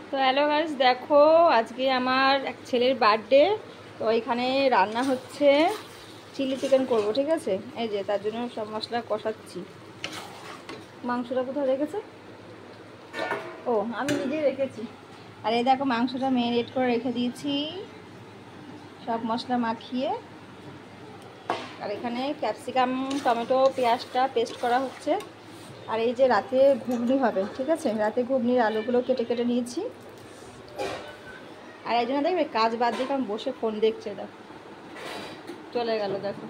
তো hello guys, দেখো আজকে আমার এক ছেলের বার্থডে। তো এখানে রান্না হচ্ছে, চিলি চিকেন করব, ঠিক আছে। এই যে তার জন্য সব মশলা কষাচ্ছি। মাংসটা কোথায় রেখেছে? ও, আমি নিজেই রেখেছি। আর এই দেখো মাংসটা ম্যারিনেট করে রেখে দিয়েছি সব মশলা মাখিয়ে। আর এখানে ক্যাপসিকাম, টমেটো, পেঁয়াজটা পেস্ট করা হচ্ছে। আর এই যে রাতে ঘুগনি হবে, ঠিক আছে। রাতে ঘুগনির আলুগুলো কেটে কেটে নিয়েছি। আর একজনে দেখবে কাজ বাদ দিয়ে কারণ বসে ফোন দেখছে, দেখো চলে গেল, দেখো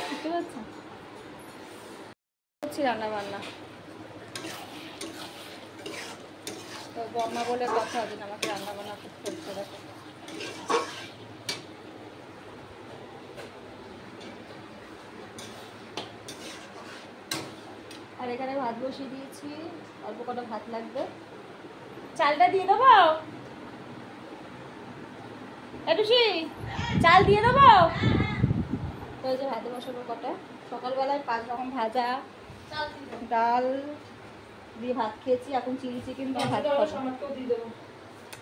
বুঝতে পারছো। করছি রান্না বান্না, তো বম্মা বলে কথা আছে আমাকে রান্না বান্না করতে। দেখো আর এখানে ভাত বসিয়ে দিয়েছি, অল্প কটা ভাত লাগবে। চালটা দিয়ে দেবো এটুসি, চাল দিয়ে দেবো। তো এই যে ভাতে বসাবো কটা। সকালবেলায় 5 রকম ভাজা, ডাল দিয়ে ভাত খেয়েছি। এখন চিলি চিকেন দিয়ে ভাত খাবো।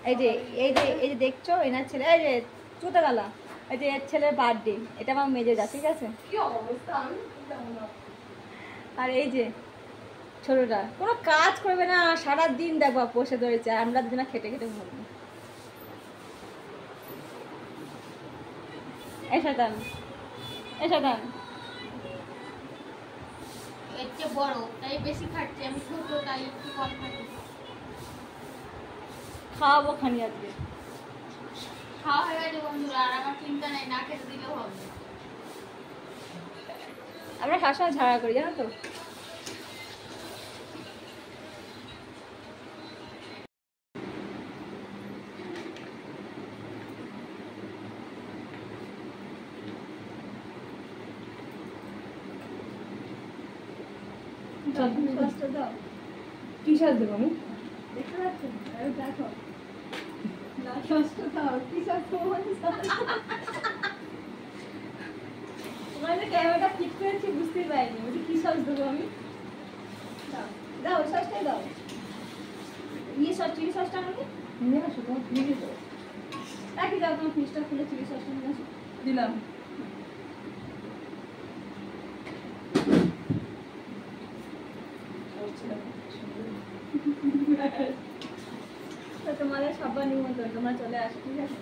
এই যে এই যে এই যে দেখছো এনার ছেলে, এই যে চুতে গেলা, এই যে এর ছেলের বার্থডে। এটা আমার মেজেদা, ঠিক আছে। আর এই যে ছোটটা কোনো কাজ করবে না, সারাদিন দেখবো বসে ধরেছে। আমরা দুজনা খেটে খেটে মরবো। এই শয়তান, এই শয়তান এর চেয়ে বড় তাই বেশি খাচ্ছে, আমি ছোট তাই একটু কম খাচ্ছি। খাওয়াবো খানি আজকে। খাওয়া হয়ে গেছে বন্ধুরা, আর আমার চিন্তা নেই, না খেতে দিলেও হবে। আমরা সবসময় ঝগড়া করি, জানো তো। কি সাজ দেবো আমি? দেখতে পাচ্ছি, দেখো না, ষষ্ঠ দাও। কি সাজ দেবো? ক্যামেরাটা ফিট করেছি, বুঝতেই পারিনি। বলছি কি সস দেবো আমি? দাও দাও, সসটাই দাও। ইয়ে সস, চিলি সসটা আমাকে নিয়ে আসো। তোমার ফ্রিজে দাও, রাখি দাও। তোমার ফ্রিজটা খুলে চিলি সসটা নিয়ে আসো। দিলাম। তোমাদের সবার নিমন্ত্রণ, তোমরা চলে আসো, ঠিক আছে।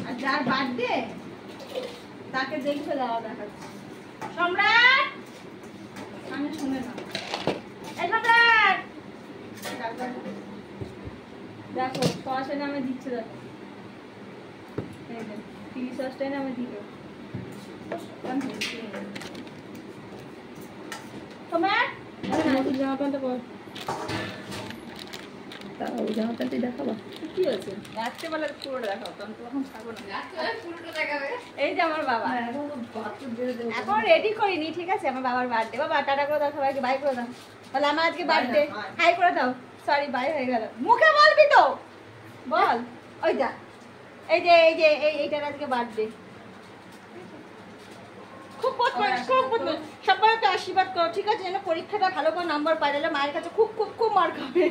আর যার বার্থডে তাকে দেখে দেওয়া দেখাচ্ছে। সম্রাট আমি শুনে না, এই সম্রাট দেখো সসের নামে দিচ্ছে। দেখো এই যে চিলি সসটাই নামে দিল। সম্রাট নতুন জামা প্যান্টটা পর। ওই জামা প্যান্টই দেখাবো, কি আছে রাত্রেবেলা পুরোটা দেখাবো, তখন তখন ছাড়বো না। পুরোটা দেখাবে। এই যে আমার বাবা এখন রেডি করিনি, ঠিক আছে। আমার বাবার বার্থডে। বাবা টাটা করে দাও সবাইকে, বাই করে দাও। তাহলে আমার আজকে বার্থডে, হাই করে দাও। সরি, বাই হয়ে গেল। মুখে বলবি তো বল। ওই যা, এই যে এই যে এইটার আজকে বার্থডে। খুব খুব সবাই একটা আশীর্বাদ করো, ঠিক আছে, যেন পরীক্ষাটা ভালো করে নাম্বার পাই, তাহলে মায়ের কাছে খুব খুব খুব মার খাবে।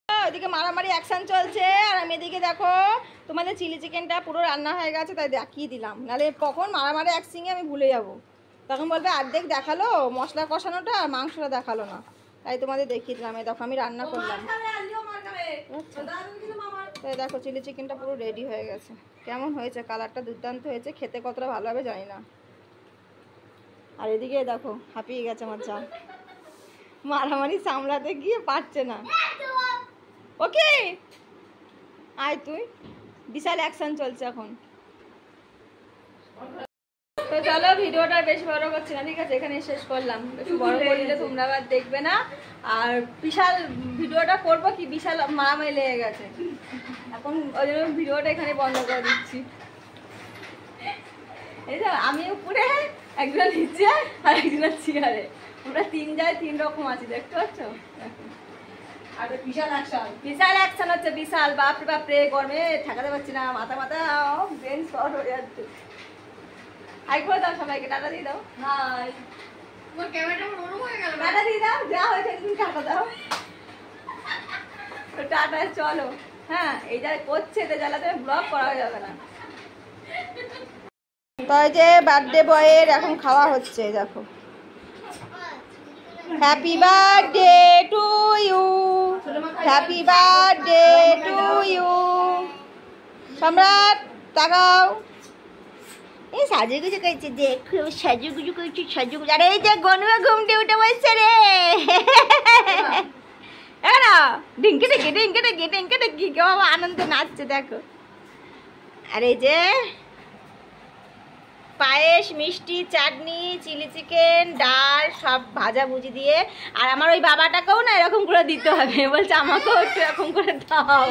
ওইদিকে মারামারি অ্যাকশন চলছে, আর আমি এদিকে দেখো তোমাদের চিলি চিকেনটা পুরো রান্না হয়ে গেছে, তাই দেখিয়ে দিলাম। নাহলে কখন মারামারি অ্যাকশনে আমি ভুলে যাব, তখন বলবে অর্ধেক দেখালো মশলা কষানোটা, আর মাংসটা দেখালো না। তাই তোমাদের দেখিয়ে দিলাম। এই দেখো আমি রান্না করলাম। তাই দেখো চিলি চিকেনটা পুরো রেডি হয়ে গেছে। কেমন হয়েছে? কালারটা দুর্দান্ত হয়েছে, খেতে কতটা ভালো হবে জানি না। আর এদিকে দেখো হাঁপিয়ে গেছে আমার চা, মারামারি সামলাতে গিয়ে পারছে না। ওকে আয় তুই, বিশাল অ্যাকশন চলছে এখন। তো চলো ভিডিওটা বেশি বড় করছি না, ঠিক আছে, এখানে শেষ করলাম। একটু বড় করলে তোমরা আবার দেখবে না। আর বিশাল ভিডিওটা করবো কি, বিশাল মারামারি লেগে গেছে এখন, ওই জন্য ভিডিওটা এখানে বন্ধ করে দিচ্ছি। এই যে আমি উপরে, একজন নিচে, আর একজন চেয়ারে। আমরা 3 জায়গায় 3 রকম আছি, দেখতে পাচ্ছ। আর বিশাল অ্যাকশন হচ্ছে, বিশাল। বাপরে বাপরে, গরমে ঠেকাতে পারছি না, মাথা ব্রেন শর্ট হয়ে যাচ্ছে। একবার দাও সবাইকে, টাটা দিয়ে দাও। হাই তোমার ক্যামেরাটা ওরকম হয়ে গেল। টাটা দিয়ে দাও, যা হয়েছে তুমি টাটা দাও। তো টাটা, চলো। হ্যাঁ, এই যা করছে তো জ্বালাতে ব্লগ করা যাবে না। তো এই যে বার্থডে বয়ের এখন খাওয়া হচ্ছে, দেখো। Happy birthday to you, happy birthday to you. Samrat তাকাও, এই সাজুগুজু করছে, দেখো সাজুগুজু করছে, সাজুগুজু। আরে এই যে গনুয়া ঘুমটে উঠে বসছে রে, না ডিঙ্কে ডেকে ডিঙ্কে ডেকে ডিঙ্কে ডেকে কে বাবা আনন্দ নাচছে, দেখো। আর এই যে পায়েস, মিষ্টি, চাটনি, চিলি চিকেন, ডাল সব ভাজা ভুজি দিয়ে। আর আমার ওই বাবাটাকেও না এরকম করে দিতে হবে, বলছে আমাকেও একটু এরকম করে দাও।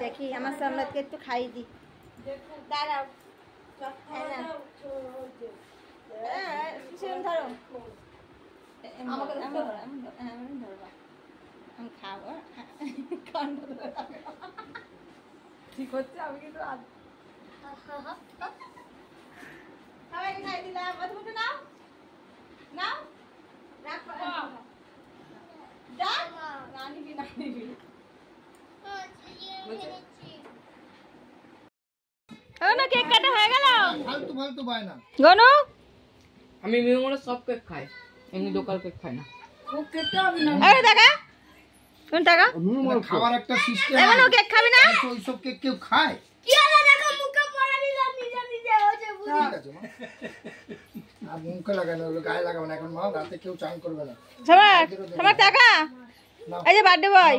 দেখি আমার সম্রাটকে একটু খাইয়ে দিই, দাঁড়াও। ধরো, আমি খাবো, ঠিক হচ্ছে। আমি কিন্তু সবাইকে খাই দিলাম। তুমি নাও নাও, নিবি না নিবি। কেক কাটা হয়ে গেল। গনু, আমি মিমোরে সব কেক খাই, এমনি লোকাল কেক খাই না। আরে দেখা কোন টাকা খাবার একটা সিস্টেম, এমনও কেক খাবি না? ওই সব কেক কেউ খায়? কি হলো দেখো মুখে পড়া দিলাম নিজে নিজে হচ্ছে বুঝি। ঠিক আছে মা, আর মুখে লাগানো হলো, গায়ে লাগাবো না এখন মা, রাতে কেউ চান করবে না। সবার সবার টাকা, এই যে বার্থডে বয়।